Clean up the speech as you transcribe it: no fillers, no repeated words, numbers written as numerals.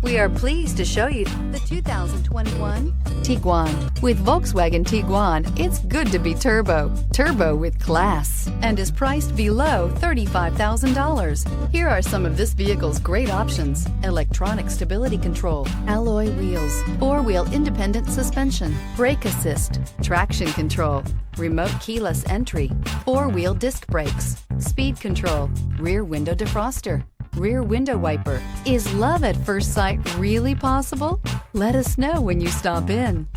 We are pleased to show you the 2021 Tiguan. With Volkswagen Tiguan, it's good to be turbo. Turbo with class. And is priced below $35,000. Here are some of this vehicle's great options: electronic stability control, alloy wheels, four-wheel independent suspension, brake assist, traction control, remote keyless entry, four-wheel disc brakes, speed control, rear window defroster, rear window wiper. Is love at first sight really possible? Let us know when you stop in.